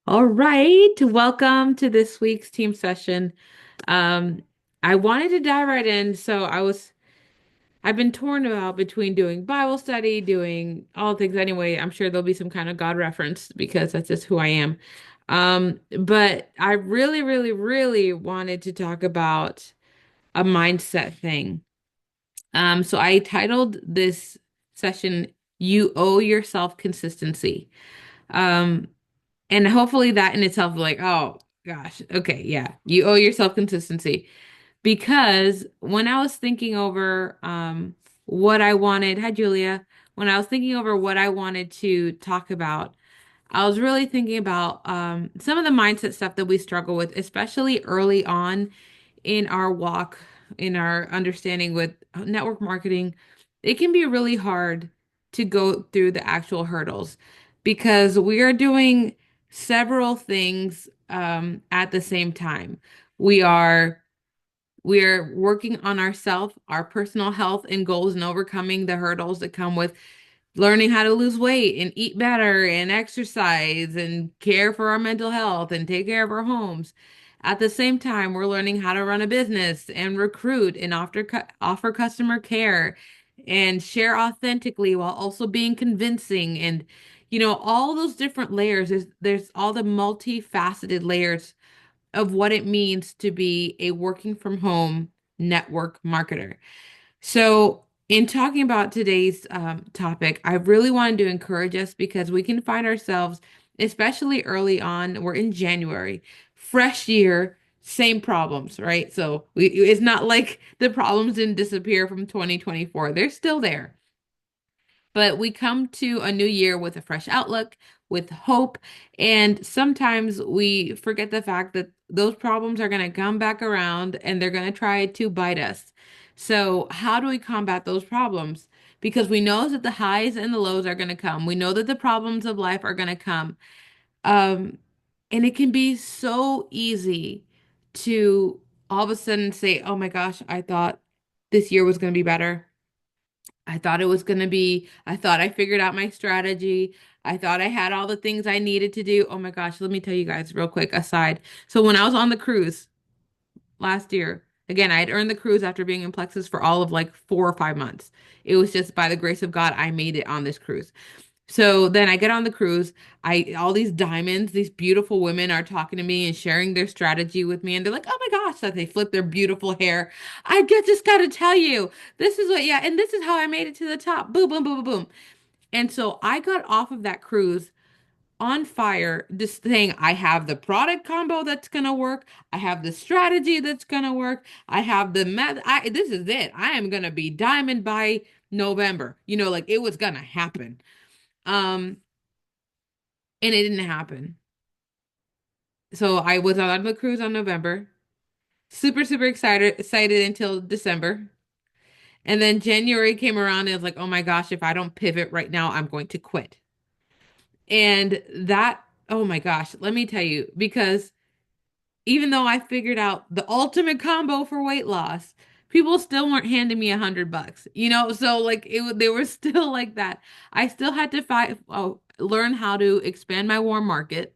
All right, welcome to this week's team session. Um, I wanted to dive right in, so I've been torn about between doing Bible study, doing all things anyway. I'm sure there'll be some kind of God reference because that's just who I am. But I really, really, really wanted to talk about a mindset thing. So I titled this session, You Owe Yourself Consistency. Um, And hopefully that in itself, like, oh gosh, okay, yeah, you owe yourself consistency. Because when I was thinking over what I wanted, hi Julia, when I was thinking over what I wanted to talk about, I was really thinking about some of the mindset stuff that we struggle with, especially early on in our walk, in our understanding with network marketing. It can be really hard to go through the actual hurdles because we are doing several things at the same time. We are we are working on ourself, our personal health and goals, and overcoming the hurdles that come with learning how to lose weight and eat better and exercise and care for our mental health and take care of our homes. At the same time, we're learning how to run a business and recruit and offer customer care and share authentically while also being convincing and all those different layers. There's all the multifaceted layers of what it means to be a working from home network marketer. So, in talking about today's topic, I really wanted to encourage us because we can find ourselves, especially early on, we're in January, fresh year, same problems, right? It's not like the problems didn't disappear from 2024. They're still there. But we come to a new year with a fresh outlook, with hope, and sometimes we forget the fact that those problems are going to come back around and they're going to try to bite us. So, how do we combat those problems? Because we know that the highs and the lows are going to come. We know that the problems of life are going to come. Um, and it can be so easy to all of a sudden say, "Oh my gosh, I thought this year was going to be better. I thought I figured out my strategy. I thought I had all the things I needed to do. Oh my gosh, let me tell you guys real quick aside. So when I was on the cruise last year, again, I had earned the cruise after being in Plexus for all of like 4 or 5 months. It was just by the grace of God, I made it on this cruise. So then I get on the cruise. I all these diamonds, these beautiful women are talking to me and sharing their strategy with me, and they're like, "Oh my gosh!" Like they flip their beautiful hair. Just got to tell you, this is what, yeah, and this is how I made it to the top. Boom, boom, boom, boom, boom. And so I got off of that cruise on fire, just saying, I have the product combo that's gonna work. I have the strategy that's gonna work. I have the method. This is it. I am gonna be diamond by November. Like it was gonna happen. Um, and it didn't happen. So I was on the cruise on November. Super, super excited until December. And then January came around and it was like, oh my gosh, if I don't pivot right now, I'm going to quit. And that, oh my gosh, let me tell you, because even though I figured out the ultimate combo for weight loss, people still weren't handing me $100, So like they were still like that. I still had to learn how to expand my warm market.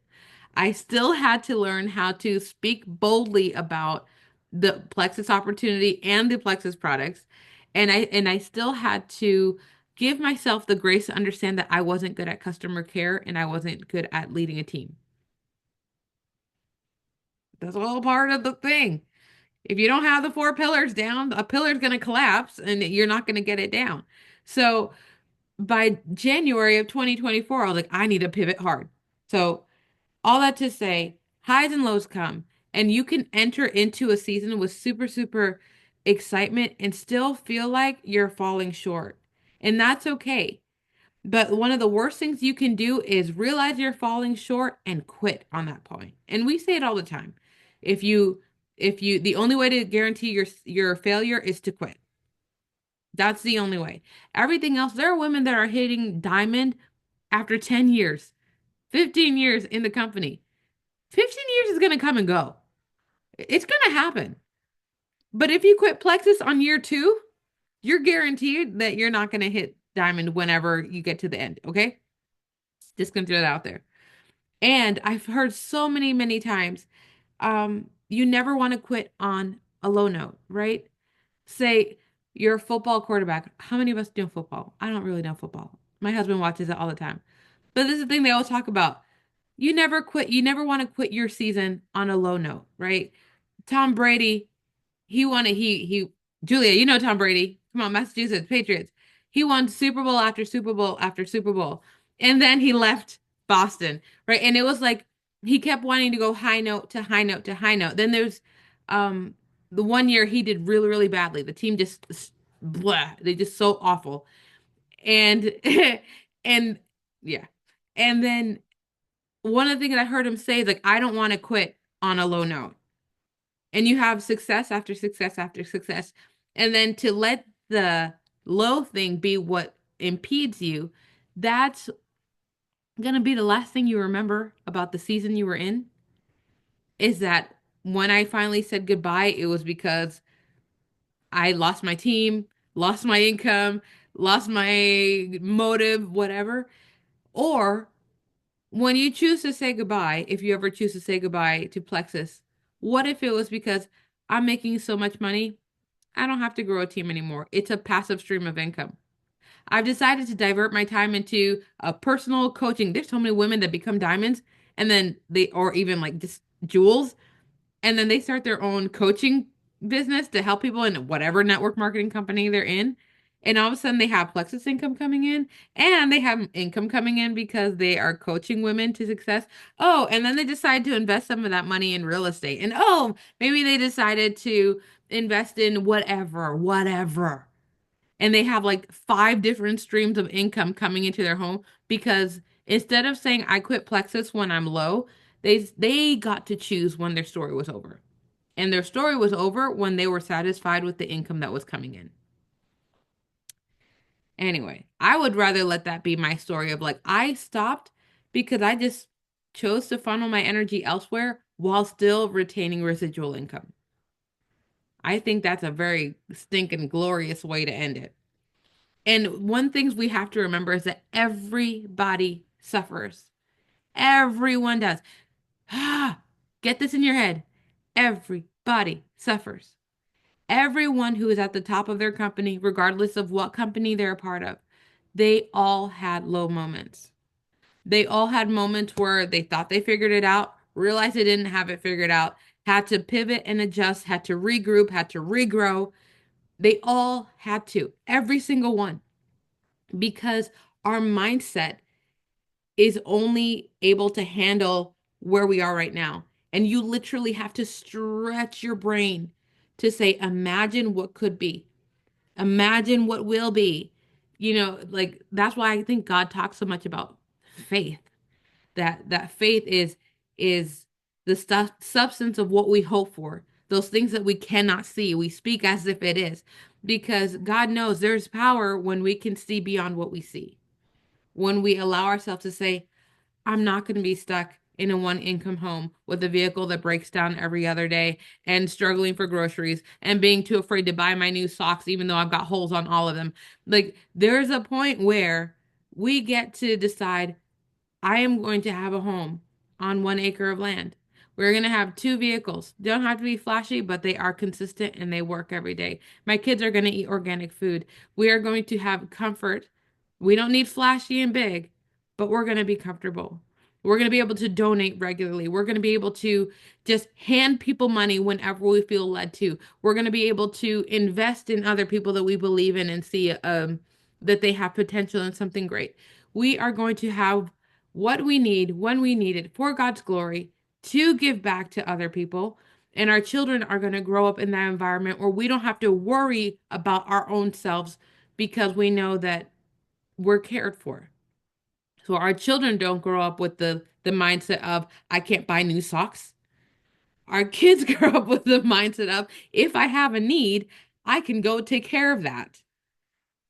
I still had to learn how to speak boldly about the Plexus opportunity and the Plexus products. And I still had to give myself the grace to understand that I wasn't good at customer care and I wasn't good at leading a team. That's all part of the thing. If you don't have the four pillars down, a pillar's going to collapse and you're not going to get it down. So by January of 2024, I was like, I need to pivot hard. So all that to say, highs and lows come, and you can enter into a season with super, super excitement and still feel like you're falling short. And that's okay. But one of the worst things you can do is realize you're falling short and quit on that point. And we say it all the time. If you the only way to guarantee your failure is to quit. That's the only way. Everything else, there are women that are hitting diamond after 10 years, 15 years in the company. 15 years is going to come and go. It's going to happen. But if you quit Plexus on year two, you're guaranteed that you're not going to hit diamond whenever you get to the end. Okay. Just going to throw that out there. And I've heard so many, many times, you never want to quit on a low note, right? Say you're a football quarterback. How many of us know football? I don't really know football. My husband watches it all the time. But this is the thing they always talk about. You never quit. You never want to quit your season on a low note, right? Tom Brady, he won it. Julia, you know Tom Brady. Come on, Massachusetts Patriots. He won Super Bowl after Super Bowl after Super Bowl. And then he left Boston, right? And it was like he kept wanting to go high note to high note to high note. Then there's um the one year he did really, really badly. The team just blah, they just so awful. And and yeah. And then one of the things I heard him say is like, I don't want to quit on a low note. And you have success after success after success. And then to let the low thing be what impedes you, that's going to be the last thing you remember about the season you were in. Is that when I finally said goodbye, it was because I lost my team, lost my income, lost my motive, whatever. Or when you choose to say goodbye, if you ever choose to say goodbye to Plexus, what if it was because I'm making so much money? I don't have to grow a team anymore. It's a passive stream of income. I've decided to divert my time into a personal coaching. There's so many women that become diamonds and then or even like just jewels, and then they start their own coaching business to help people in whatever network marketing company they're in. And all of a sudden they have Plexus income coming in and they have income coming in because they are coaching women to success. Oh, and then they decide to invest some of that money in real estate. And oh, maybe they decided to invest in whatever. And they have like five different streams of income coming into their home because instead of saying I quit Plexus when I'm low, they got to choose when their story was over. And their story was over when they were satisfied with the income that was coming in. Anyway, I would rather let that be my story of like I stopped because I just chose to funnel my energy elsewhere while still retaining residual income. I think that's a very stinking glorious way to end it. And one thing we have to remember is that everybody suffers. Everyone does. Get this in your head. Everybody suffers. Everyone who is at the top of their company, regardless of what company they're a part of, they all had low moments. They all had moments where they thought they figured it out, realized they didn't have it figured out, had to pivot and adjust, had to regroup, had to regrow. They all had to, every single one, because our mindset is only able to handle where we are right now. And you literally have to stretch your brain to say, imagine what could be, imagine what will be. Like that's why I think God talks so much about faith. That faith is the substance of what we hope for. Those things that we cannot see, we speak as if it is, because God knows there's power when we can see beyond what we see. When we allow ourselves to say, I'm not going to be stuck in a one income home with a vehicle that breaks down every other day and struggling for groceries and being too afraid to buy my new socks, even though I've got holes on all of them. Like, there's a point where we get to decide I am going to have a home on 1 acre of land. We're going to have two vehicles. They don't have to be flashy, but they are consistent and they work every day. My kids are going to eat organic food. We are going to have comfort. We don't need flashy and big, but we're going to be comfortable. We're going to be able to donate regularly. We're going to be able to just hand people money whenever we feel led to. We're going to be able to invest in other people that we believe in and see that they have potential in something great. We are going to have what we need when we need it for God's glory to give back to other people. And our children are going to grow up in that environment where we don't have to worry about our own selves because we know that we're cared for. So our children don't grow up with the mindset of I can't buy new socks. Our kids grow up with the mindset of if I have a need, I can go take care of that.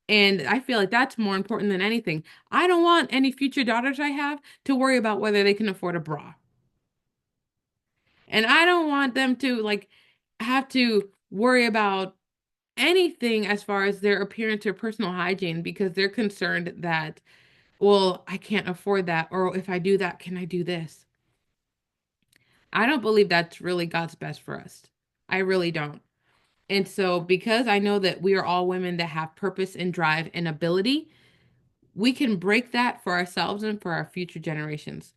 And I feel like that's more important than anything. I don't want any future daughters I have to worry about whether they can afford a bra. And I don't want them to like have to worry about anything as far as their appearance or personal hygiene because they're concerned that, well, I can't afford that. Or if I do that, can I do this? I don't believe that's really God's best for us. I really don't. And so, because I know that we are all women that have purpose and drive and ability, we can break that for ourselves and for our future generations.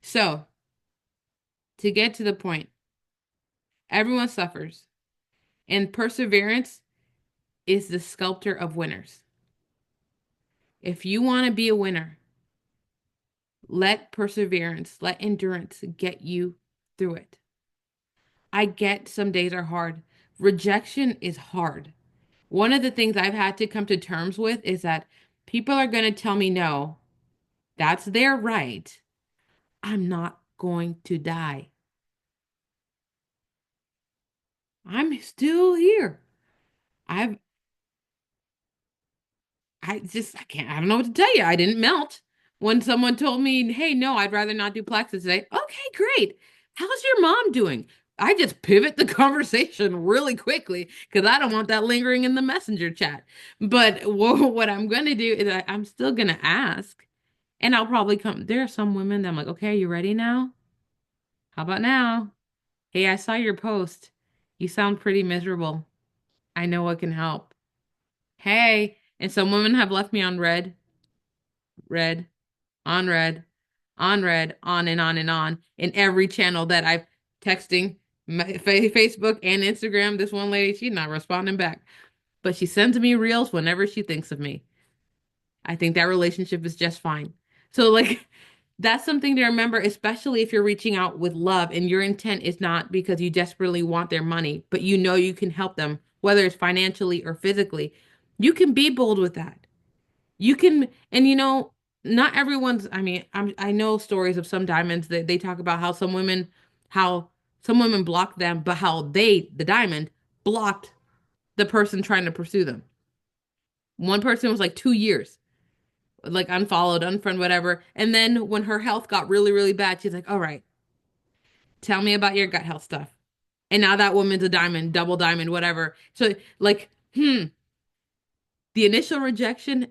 So, to get to the point, everyone suffers, and perseverance is the sculptor of winners. If you want to be a winner, let perseverance, let endurance get you through it. I get some days are hard. Rejection is hard. One of the things I've had to come to terms with is that people are going to tell me no. That's their right. I'm not going to die. I'm still here. I've I can't, I don't know what to tell you. I didn't melt. When someone told me, hey, no, I'd rather not do plexus today. Okay, great. How's your mom doing? I just pivot the conversation really quickly because I don't want that lingering in the messenger chat. But what I'm going to do is I'm still going to ask. And I'll probably come. There are some women that I'm like, okay, are you ready now? How about now? Hey, I saw your post. You sound pretty miserable. I know what can help. Hey, and some women have left me on red, red, on red, on red, on and on and on in every channel that I've texting, Facebook and Instagram. This one lady, she's not responding back, but she sends me reels whenever she thinks of me. I think that relationship is just fine. So, like, that's something to remember, especially if you're reaching out with love and your intent is not because you desperately want their money, but you know you can help them, whether it's financially or physically. You can be bold with that. You can, and not everyone's, I mean, I know stories of some diamonds that they talk about how some women blocked them, but how the diamond, blocked the person trying to pursue them. One person was like 2 years, like unfollowed, unfriend, whatever. And then when her health got really, really bad, she's like, all right, tell me about your gut health stuff. And now that woman's a diamond, double diamond, whatever. So, like, the initial rejection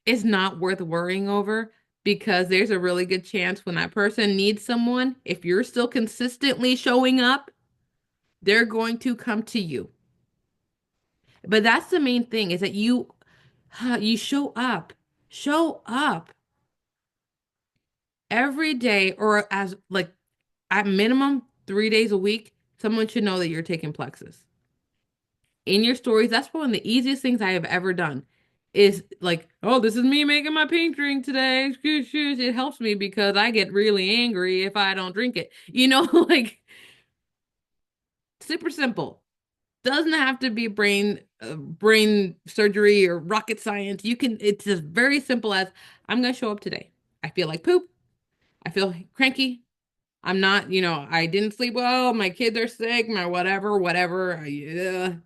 is not worth worrying over because there's a really good chance when that person needs someone, if you're still consistently showing up, they're going to come to you. But that's the main thing is that you show up. Show up every day or as like at minimum 3 days a week, someone should know that you're taking plexus. In your stories, that's one of the easiest things I have ever done. Is like, oh, this is me making my pink drink today. Excuse, excuse. It helps me because I get really angry if I don't drink it. Like super simple. Doesn't have to be brain surgery or rocket science. It's just very simple as I'm gonna show up today. I feel like poop. I feel cranky. I'm not, I didn't sleep well. My kids are sick. My whatever, whatever.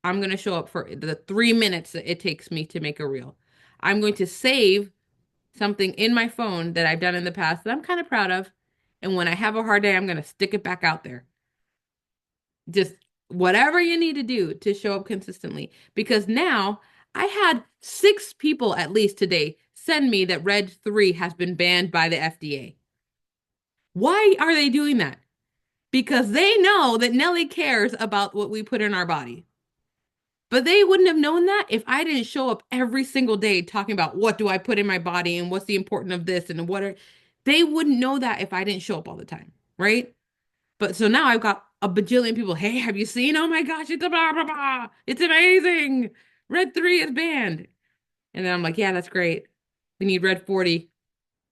I'm going to show up for the 3 minutes that it takes me to make a reel. I'm going to save something in my phone that I've done in the past that I'm kind of proud of. And when I have a hard day, I'm going to stick it back out there. Just whatever you need to do to show up consistently. Because now I had 6 people at least today send me that Red 3 has been banned by the FDA. Why are they doing that? Because they know that Nelly cares about what we put in our body. But they wouldn't have known that if I didn't show up every single day talking about what do I put in my body and what's the importance of this and they wouldn't know that if I didn't show up all the time, right? But so now I've got a bajillion people. Hey, have you seen? Oh my gosh, it's a blah blah blah. It's amazing. Red 3 is banned. And then I'm like, yeah, that's great. We need red 40,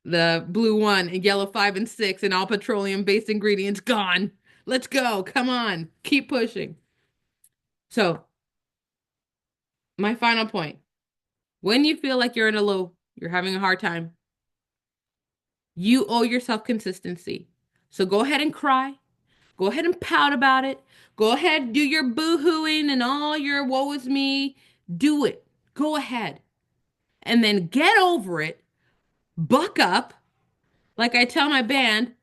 the blue 1, and yellow 5 and 6, and all petroleum-based ingredients gone. Let's go. Come on. Keep pushing. So my final point. When you feel like you're in a low, you're having a hard time, you owe yourself consistency. So go ahead and cry. Go ahead and pout about it. Go ahead, do your boo-hooing and all your woe is me. Do it. Go ahead. And then get over it. Buck up. Like I tell my band,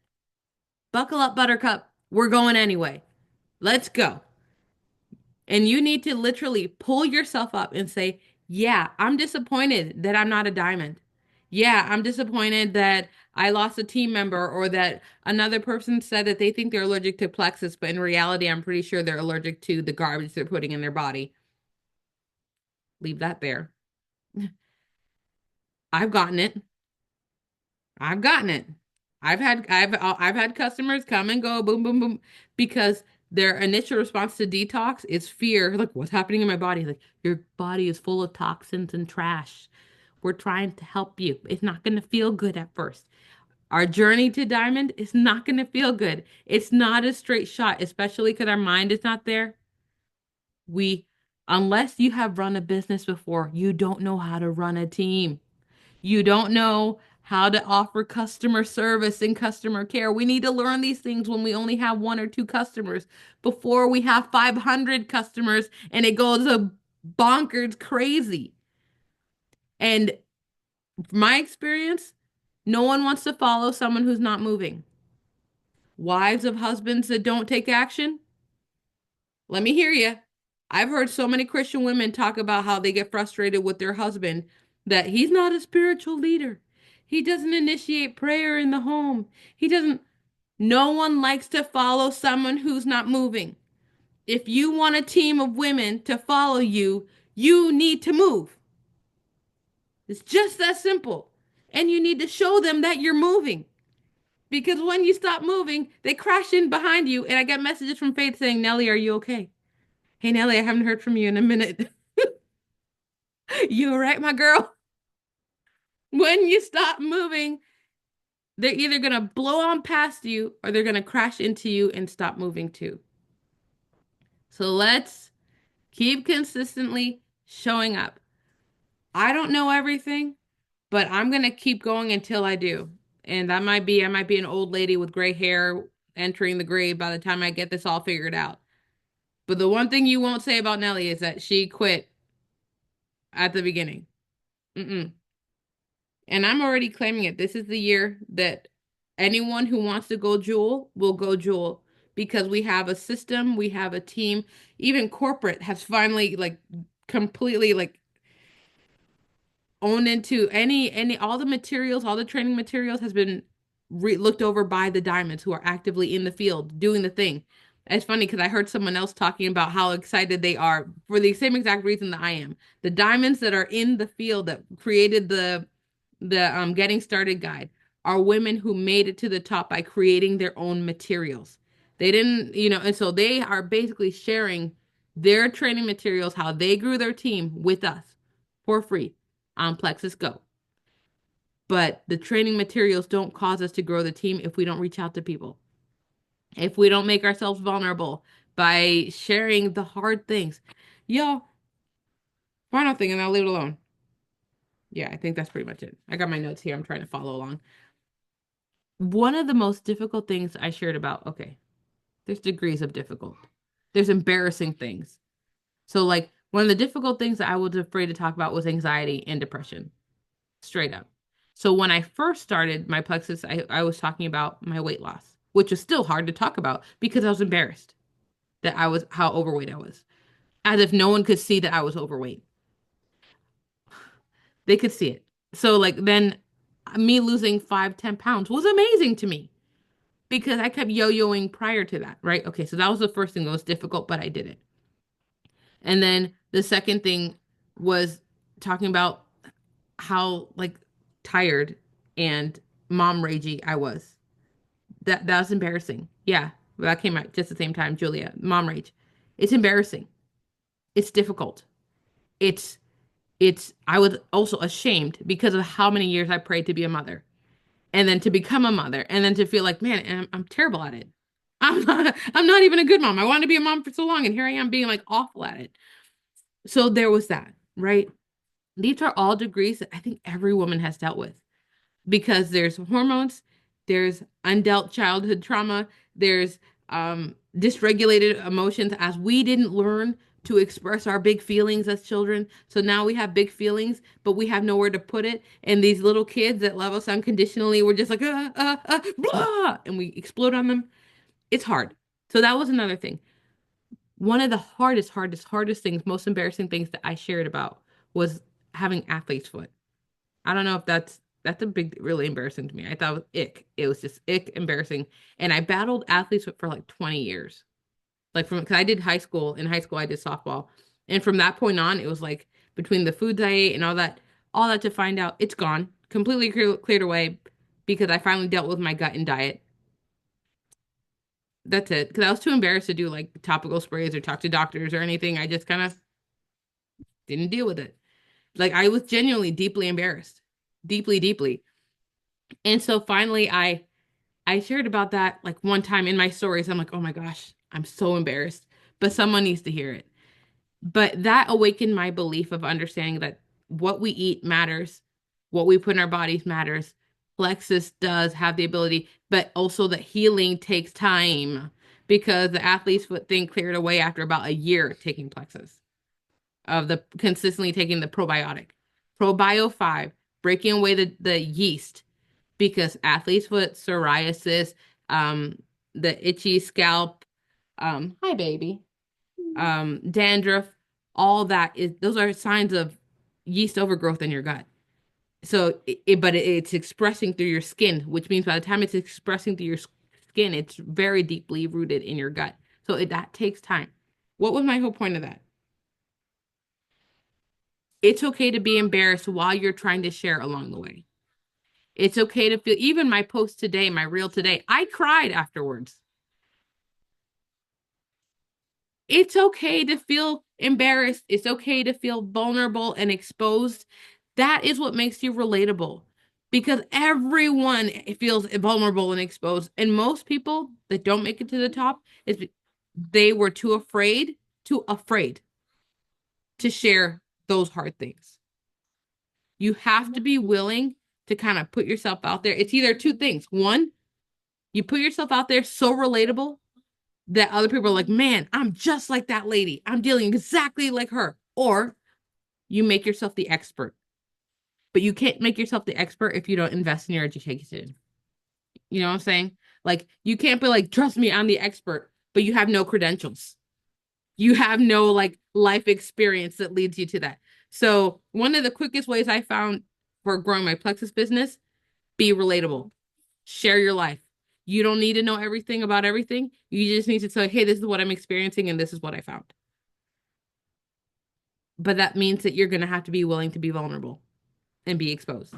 buckle up, Buttercup. We're going anyway. Let's go. And you need to literally pull yourself up and say, yeah, I'm disappointed that I'm not a diamond. Yeah, I'm disappointed that I lost a team member or that another person said that they think they're allergic to plexus, but in reality, I'm pretty sure they're allergic to the garbage they're putting in their body. Leave that there. I've gotten it. I've gotten it. I've had customers come and go, boom, boom, boom, because their initial response to detox is fear. Like, what's happening in my body? Like, your body is full of toxins and trash. We're trying to help you. It's not going to feel good at first. Our journey to diamond is not going to feel good. It's not a straight shot, especially because our mind is not there. We, unless you have run a business before, you don't know how to run a team. You don't know how to offer customer service and customer care. We need to learn these things when we only have one or two customers before we have 500 customers and it goes a bonkers crazy. And from my experience, no one wants to follow someone who's not moving. Wives of husbands that don't take action? Let me hear you. I've heard so many Christian women talk about how they get frustrated with their husband that he's not a spiritual leader. He doesn't initiate prayer in the home. He doesn't. No one likes to follow someone who's not moving. If you want a team of women to follow you, you need to move. It's just that simple. And you need to show them that you're moving. Because when you stop moving, they crash in behind you. And I get messages from Faith saying, Nelly, are you okay? Hey, Nelly, I haven't heard from you in a minute. You all right, my girl? When you stop moving, they're either going to blow on past you or they're going to crash into you and stop moving too. So let's keep consistently showing up. I don't know everything, but I'm going to keep going until I do. And I might be an old lady with gray hair entering the grave by the time I get this all figured out. But the one thing you won't say about Nelly is that she quit at the beginning. Mm-mm. And I'm already claiming it. This is the year that anyone who wants to go jewel will go jewel because we have a system, we have a team. Even corporate has finally like completely like owned into any all the materials, all the training materials has been looked over by the diamonds who are actively in the field doing the thing. It's funny because I heard someone else talking about how excited they are for the same exact reason that I am. The diamonds that are in the field that created the getting started guide are women who made it to the top by creating their own materials. They didn't, and so they are basically sharing their training materials, how they grew their team with us for free on Plexus Go. But the training materials don't cause us to grow the team if we don't reach out to people. If we don't make ourselves vulnerable by sharing the hard things. Yo, final thing, and I'll leave it alone. Yeah, I think that's pretty much it. I got my notes here. I'm trying to follow along. One of the most difficult things I shared about, okay, there's degrees of difficult. There's embarrassing things. So, like, one of the difficult things that I was afraid to talk about was anxiety and depression, straight up. So, when I first started my plexus, I was talking about my weight loss, which was still hard to talk about because I was embarrassed that I was how overweight I was, as if no one could see that I was overweight. They could see it. So, like, then me losing 5, 10 pounds was amazing to me because I kept yo-yoing prior to that, right? Okay, so that was the first thing that was difficult, but I did it. And then the second thing was talking about how like tired and mom ragey I was. That was embarrassing. Yeah, that came out just the same time, Julia. Mom rage. It's embarrassing. It's difficult. It's I was also ashamed because of how many years I prayed to be a mother and then to become a mother and then to feel like, man, I'm terrible at it. I'm not even a good mom. I wanted to be a mom for so long and here I am being like awful at it. So there was that, right? These are all degrees that I think every woman has dealt with because there's hormones, there's undealt childhood trauma, there's dysregulated emotions as we didn't learn to express our big feelings as children. So now we have big feelings, but we have nowhere to put it. And these little kids that love us unconditionally, we're just like, blah, and we explode on them. It's hard. So that was another thing. One of the hardest things, most embarrassing things that I shared about was having athlete's foot. I don't know if That's a big, really embarrassing to me. I thought it was ick. It was just ick, embarrassing. And I battled athletes for like 20 years. Like from, because I did high school. In high school, I did softball. And from that point on, it was like between the foods I ate and all that to find out, it's gone. Completely cleared away because I finally dealt with my gut and diet. That's it. Because I was too embarrassed to do like topical sprays or talk to doctors or anything. I just kind of didn't deal with it. Like I was genuinely deeply embarrassed. Deeply, deeply. And so finally I shared about that like one time in my stories. I'm like, oh my gosh, I'm so embarrassed. But someone needs to hear it. But that awakened my belief of understanding that what we eat matters, what we put in our bodies matters. Plexus does have the ability, but also that healing takes time because the athlete's foot thing cleared away after about a year taking Plexus of the consistently taking the probiotic. Probio 5, breaking away the yeast because athlete's foot, psoriasis, um, the itchy scalp, hi baby, dandruff, all that is those are signs of yeast overgrowth in your gut. So, it's expressing through your skin, which means by the time it's expressing through your skin, it's very deeply rooted in your gut. So that takes time. What was my whole point of that? It's okay to be embarrassed while you're trying to share along the way. It's okay to feel, even my post today, my reel today, I cried afterwards. It's okay to feel embarrassed. It's okay to feel vulnerable and exposed. That is what makes you relatable because everyone feels vulnerable and exposed. And most people that don't make it to the top is they were too afraid to share those hard things. You have to be willing to kind of put yourself out there. It's either two things. One, you put yourself out there so relatable that other people are like, man, I'm just like that lady. I'm dealing exactly like her. Or you make yourself the expert. But you can't make yourself the expert if you don't invest in your education. You know what I'm saying? Like, you can't be like, trust me, I'm the expert, but you have no credentials. You have no like life experience that leads you to that. So, one of the quickest ways I found for growing my Plexus business, be relatable. Share your life. You don't need to know everything about everything. You just need to say, hey, this is what I'm experiencing and this is what I found. But that means that you're going to have to be willing to be vulnerable and be exposed.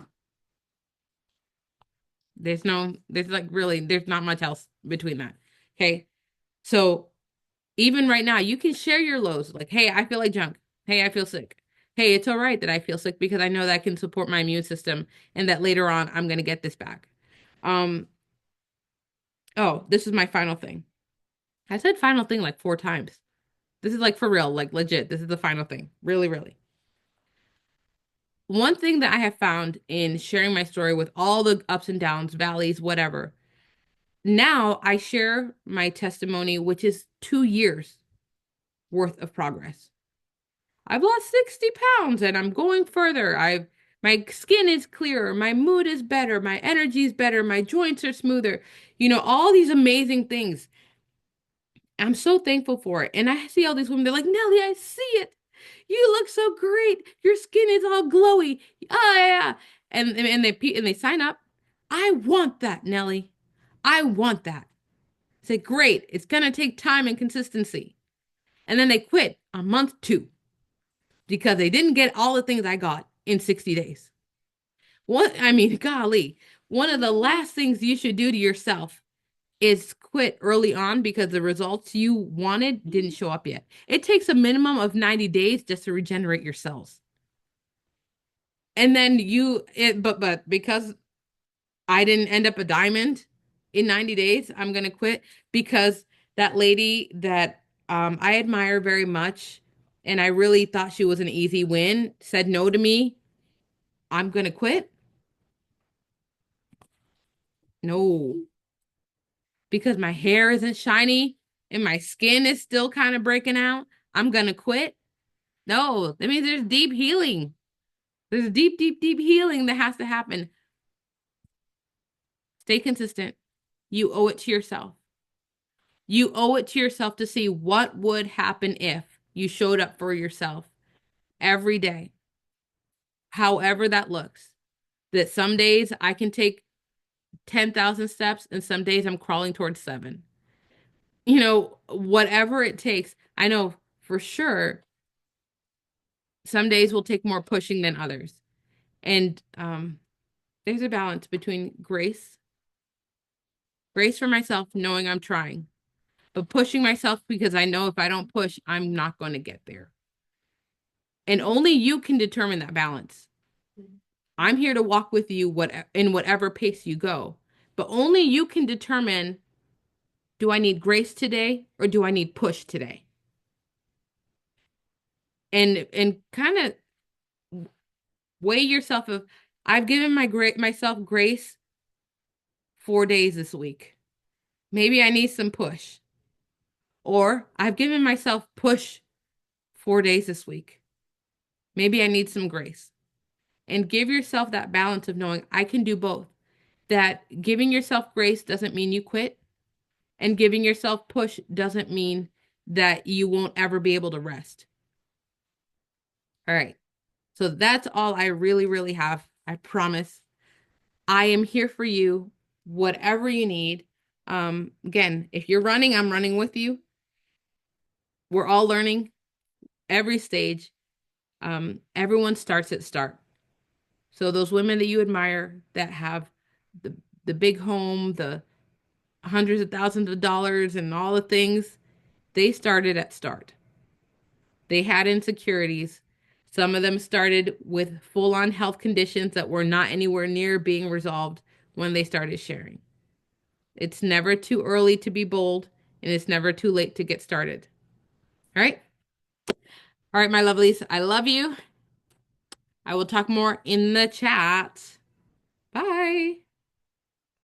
There's like really, there's not much else between that. Okay. So even right now, you can share your lows. Like, hey, I feel like junk. Hey, I feel sick. Hey, it's all right that I feel sick because I know that can support my immune system and that later on I'm going to get this back. Um, oh, this is my final thing. I said final thing like 4 times. This is like for real, like legit. This is the final thing. Really, really. One thing that I have found in sharing my story with all the ups and downs, valleys, whatever, now I share my testimony, which is 2 years worth of progress. I've lost 60 pounds and I'm going further. My skin is clearer, my mood is better, my energy is better, my joints are smoother. All these amazing things. I'm so thankful for it. And I see all these women, they're like, Nelly, I see it. You look so great. Your skin is all glowy. Oh yeah. And they sign up. I want that, Nelly. I want that. Say, great. It's gonna take time and consistency. And then they quit on month 2 because they didn't get all the things I got in 60 days. Golly, one of the last things you should do to yourself is quit early on because the results you wanted didn't show up yet. It takes a minimum of 90 days just to regenerate your cells. And then but because I didn't end up a diamond in 90 days, I'm going to quit because that lady that I admire very much and I really thought she was an easy win said no to me. I'm going to quit. No, because my hair isn't shiny and my skin is still kind of breaking out. I'm going to quit. No, that means there's deep healing. There's deep, deep, deep healing that has to happen. Stay consistent. You owe it to yourself. You owe it to yourself to see what would happen if you showed up for yourself every day, however that looks. That some days I can take 10,000 steps and some days I'm crawling towards seven. Whatever it takes. I know for sure some days will take more pushing than others. And there's a balance between grace for myself, knowing I'm trying, but pushing myself because I know if I don't push, I'm not going to get there. And only you can determine that balance. I'm here to walk with you in whatever pace you go, but only you can determine, do I need grace today or do I need push today? And kind of weigh yourself of, I've given myself grace 4 days this week. Maybe I need some push. Or I've given myself push 4 days this week. Maybe I need some grace. And give yourself that balance of knowing I can do both. That giving yourself grace doesn't mean you quit, and giving yourself push doesn't mean that you won't ever be able to rest. All right. So that's all I really, really have. I promise. I am here for you, whatever you need. Again, if you're running, I'm running with you. We're all learning every stage. Everyone starts at start. So those women that you admire that have the the big home, the hundreds of thousands of dollars and all the things, they started at start. They had insecurities. Some of them started with full-on health conditions that were not anywhere near being resolved when they started sharing. It's never too early to be bold, and it's never too late to get started. All right? All right, my lovelies. I love you. I will talk more in the chat. Bye.